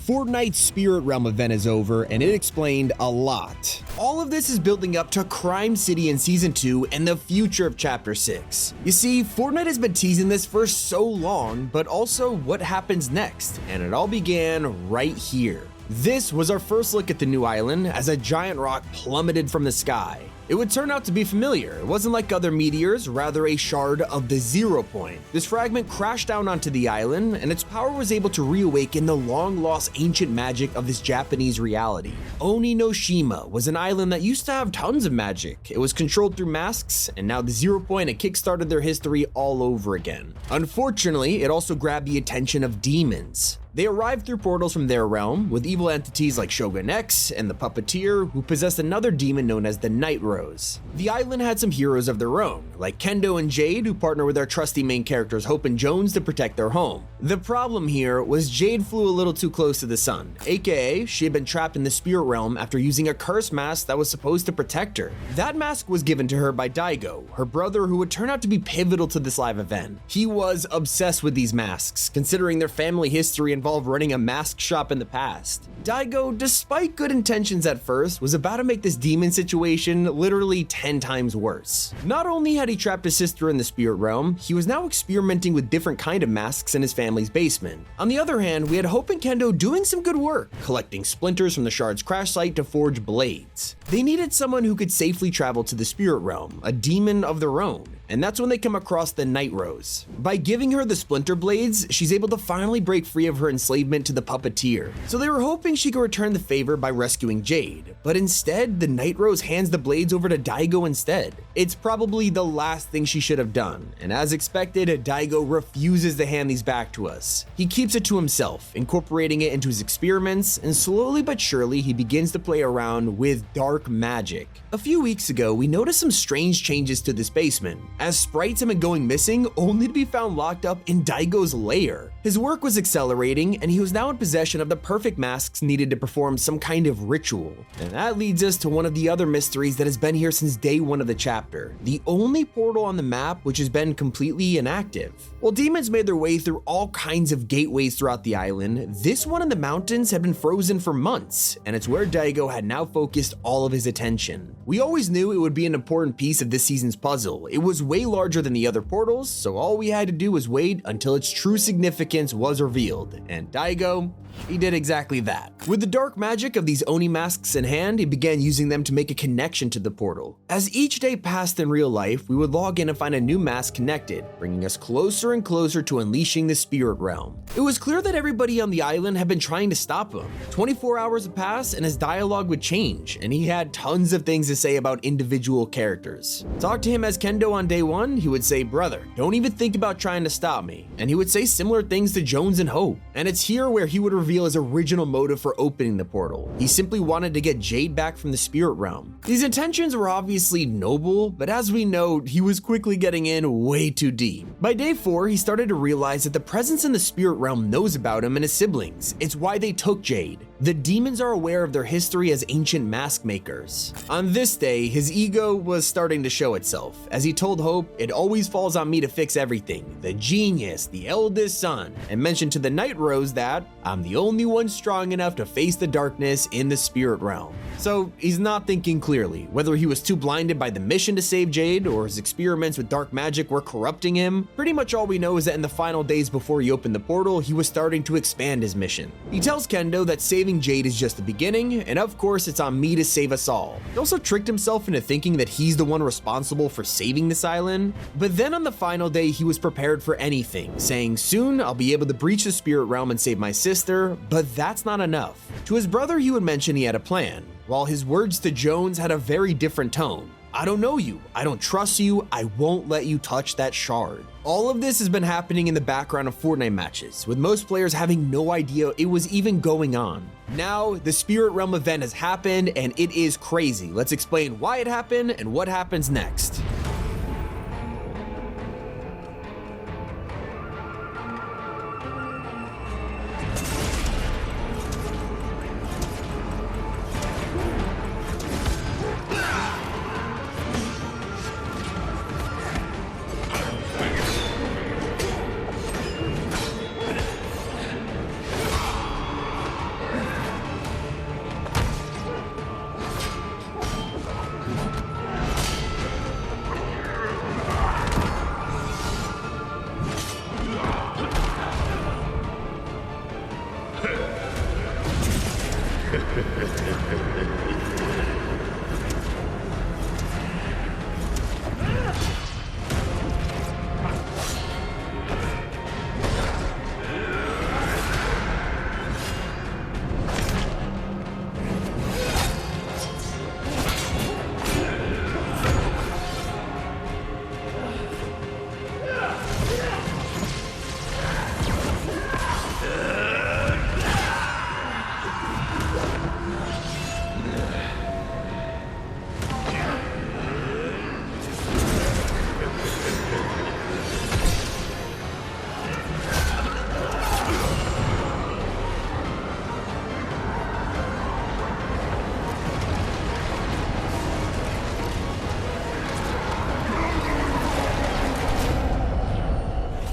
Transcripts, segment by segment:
Fortnite's Spirit Realm event is over, and it explained a lot. All of this is building up to Crime City in Season 2 and the future of Chapter 6. You see, Fortnite has been teasing this for so long, but also what happens next, and it all began right here. This was our first look at the new island as a giant rock plummeted from the sky. It would turn out to be familiar. It wasn't like other meteors, rather a shard of the 0 point. This fragment crashed down onto the island, and its power was able to reawaken the long-lost ancient magic of this Japanese reality. Oni no Shima was an island that used to have tons of magic. It was controlled through masks, and now the 0 point had kickstarted their history all over again. Unfortunately, it also grabbed the attention of demons. They arrived through portals from their realm, with evil entities like Shogun X and the Puppeteer, who possessed another demon known as the Night Rose. The island had some heroes of their own, like Kendo and Jade, who partner with our trusty main characters Hope and Jones to protect their home. The problem here was Jade flew a little too close to the sun, aka she had been trapped in the spirit realm after using a curse mask that was supposed to protect her. That mask was given to her by Daigo, her brother, who would turn out to be pivotal to this live event. He was obsessed with these masks, considering their family history involved running a mask shop in the past. Daigo, despite good intentions at first, was about to make this demon situation literally 10 times worse. Not only had he trapped his sister in the spirit realm, he was now experimenting with different kind of masks in his family's basement. On the other hand, we had Hope and Kendo doing some good work, collecting splinters from the shard's crash site to forge blades. They needed someone who could safely travel to the spirit realm, a demon of their own. And that's when they come across the Night Rose. By giving her the splinter blades, she's able to finally break free of her enslavement to the Puppeteer. So they were hoping she could return the favor by rescuing Jade, but instead, the Night Rose hands the blades over to Daigo instead. It's probably the last thing she should have done, and as expected, Daigo refuses to hand these back to us. He keeps it to himself, incorporating it into his experiments, and slowly but surely, he begins to play around with dark magic. A few weeks ago, we noticed some strange changes to this basement, as sprites have been going missing only to be found locked up in Daigo's lair. His work was accelerating, and he was now in possession of the perfect masks needed to perform some kind of ritual. And that leads us to one of the other mysteries that has been here since day 1 of the chapter, the only portal on the map which has been completely inactive. While demons made their way through all kinds of gateways throughout the island, this one in the mountains had been frozen for months, and it's where Daigo had now focused all of his attention. We always knew it would be an important piece of this season's puzzle. It was way larger than the other portals, so all we had to do was wait until its true significance was revealed, and Daigo, he did exactly that. With the dark magic of these Oni masks in hand, he began using them to make a connection to the portal. As each day passed in real life, we would log in and find a new mask connected, bringing us closer and closer to unleashing the spirit realm. It was clear that everybody on the island had been trying to stop him. 24 hours would pass and his dialogue would change, and he had tons of things to say about individual characters. Talk to him as Kendo on day 1, he would say, "Brother, don't even think about trying to stop me." And he would say similar things to Jones and Hope. And it's here where he would reveal his original motive for opening the portal. He simply wanted to get Jade back from the spirit realm. These intentions were obviously noble, but as we know, he was quickly getting in way too deep. By day 4, he started to realize that the presence in the spirit realm knows about him and his siblings. It's why they took Jade. The demons are aware of their history as ancient mask makers. On this day, his ego was starting to show itself. As he told Hope, "It always falls on me to fix everything. The genius, the eldest son," and mentioned to the Night Rose that, "I'm the only one strong enough to face the darkness in the spirit realm." So he's not thinking clearly. Whether he was too blinded by the mission to save Jade or his experiments with dark magic were corrupting him, pretty much all we know is that in the final days before he opened the portal, he was starting to expand his mission. He tells Kendo that saving Jade is just the beginning, and of course it's on me to save us all. He also tricked himself into thinking that he's the one responsible for saving this island, but then on the final day he was prepared for anything, saying, "Soon I'll be able to breach the spirit realm and save my sister," but that's not enough. To his brother he would mention he had a plan, while his words to Jones had a very different tone. "I don't know you, I don't trust you, I won't let you touch that shard." All of this has been happening in the background of Fortnite matches, with most players having no idea it was even going on. Now, the Spirit Realm event has happened, and it is crazy. Let's explain why it happened and what happens next.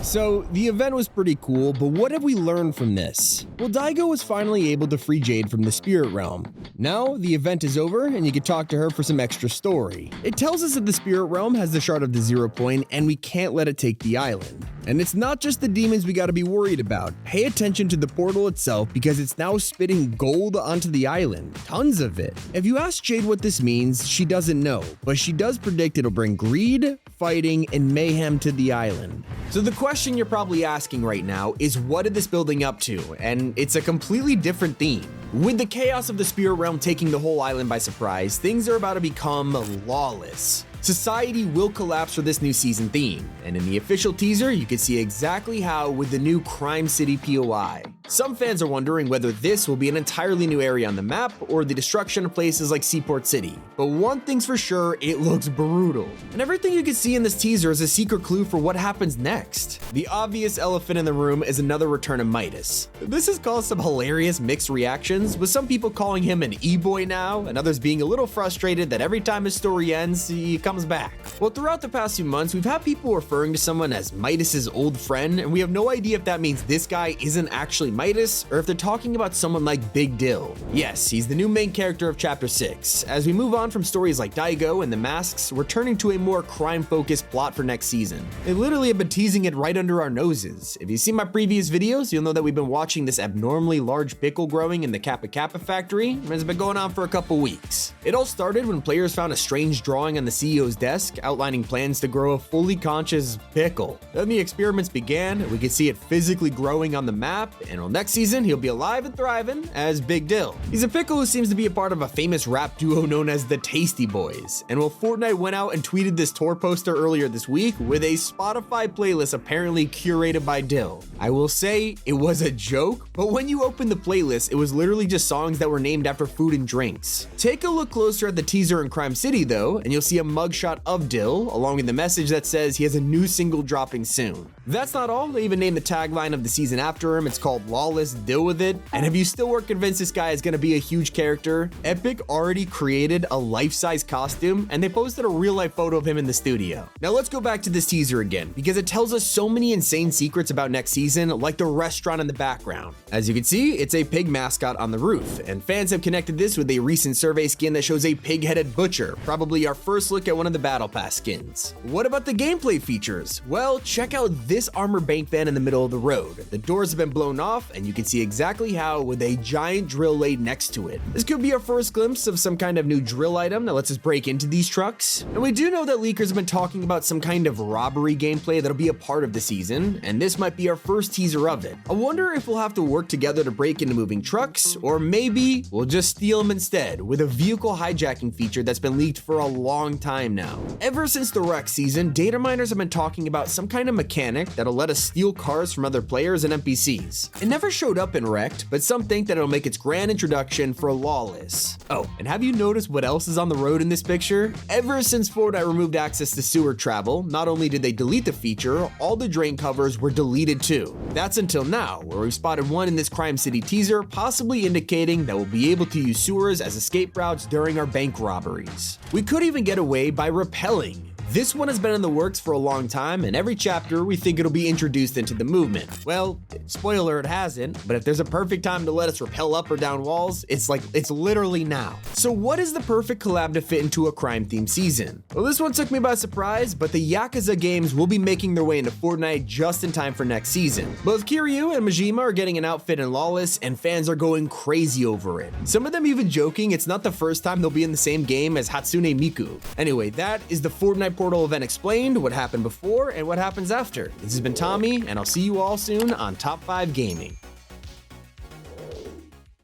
So, the event was pretty cool, but what have we learned from this? Well, Daigo was finally able to free Jade from the Spirit Realm. Now, the event is over, and you can talk to her for some extra story. It tells us that the Spirit Realm has the Shard of the Zero Point, and we can't let it take the island. And it's not just the demons we gotta be worried about. Pay attention to the portal itself because it's now spitting gold onto the island. Tons of it. If you ask Jade what this means, she doesn't know, but she does predict it'll bring greed, fighting, and mayhem to the island. So the question you're probably asking right now is, what is this building up to? And it's a completely different theme. With the chaos of the Spirit Realm taking the whole island by surprise, things are about to become lawless. Society will collapse for this new season theme, and in the official teaser, you can see exactly how with the new Crime City POI. Some fans are wondering whether this will be an entirely new area on the map or the destruction of places like Seaport City. But one thing's for sure, it looks brutal. And everything you can see in this teaser is a secret clue for what happens next. The obvious elephant in the room is another return of Midas. This has caused some hilarious mixed reactions, with some people calling him an e-boy now, and others being a little frustrated that every time his story ends, he comes back. Well, throughout the past few months, we've had people referring to someone as Midas's old friend, and we have no idea if that means this guy isn't actually Midas, or if they're talking about someone like Big Dill. Yes, he's the new main character of Chapter 6. As we move on from stories like Daigo and the Masks, we're turning to a more crime-focused plot for next season. They literally have been teasing it right under our noses. If you've seen my previous videos, you'll know that we've been watching this abnormally large pickle growing in the Kappa Kappa factory, and it's been going on for a couple weeks. It all started when players found a strange drawing on the CEO's desk outlining plans to grow a fully conscious pickle. Then the experiments began, and we could see it physically growing on the map, and next season he'll be alive and thriving as Big Dill. He's a pickle who seems to be a part of a famous rap duo known as the Tasty Boys, and well, Fortnite went out and tweeted this tour poster earlier this week with a Spotify playlist apparently curated by Dill. I will say it was a joke, but when you open the playlist, it was literally just songs that were named after food and drinks. Take a look closer at the teaser in Crime City though, and you'll see a mugshot of Dill along with the message that says he has a new single dropping soon. That's not all, they even named the tagline of the season after him. It's called Lawless, Deal With It. And if you still weren't convinced this guy is gonna be a huge character, Epic already created a life-size costume and they posted a real-life photo of him in the studio. Now let's go back to this teaser again, because it tells us so many insane secrets about next season, like the restaurant in the background. As you can see, it's a pig mascot on the roof, and fans have connected this with a recent survey skin that shows a pig-headed butcher, probably our first look at one of the Battle Pass skins. What about the gameplay features? Well, check out this armor bank van in the middle of the road. The doors have been blown off, and you can see exactly how with a giant drill laid next to it. This could be our first glimpse of some kind of new drill item that lets us break into these trucks. And we do know that leakers have been talking about some kind of robbery gameplay that'll be a part of the season, and this might be our first teaser of it. I wonder if we'll have to work together to break into moving trucks, or maybe we'll just steal them instead with a vehicle hijacking feature that's been leaked for a long time now. Ever since the Wreck season, data miners have been talking about some kind of mechanic that'll let us steal cars from other players and NPCs. It never showed up in Wrecked, but some think that it'll make its grand introduction for Lawless. Oh, and have you noticed what else is on the road in this picture? Ever since Fortnite removed access to sewer travel, not only did they delete the feature, all the drain covers were deleted too. That's until now, where we've spotted one in this Crime City teaser, possibly indicating that we'll be able to use sewers as escape routes during our bank robberies. We could even get away by rappelling. This one has been in the works for a long time, and every chapter we think it'll be introduced into the movement. Well, spoiler, it hasn't, but if there's a perfect time to let us rappel up or down walls, it's literally now. So what is the perfect collab to fit into a crime-themed season? Well, this one took me by surprise, but the Yakuza games will be making their way into Fortnite just in time for next season. Both Kiryu and Majima are getting an outfit in Lawless, and fans are going crazy over it. Some of them even joking it's not the first time they'll be in the same game as Hatsune Miku. Anyway, that is the Fortnite Portal event explained, what happened before and what happens after. This has been Tommy, and I'll see you all soon on Top 5 Gaming.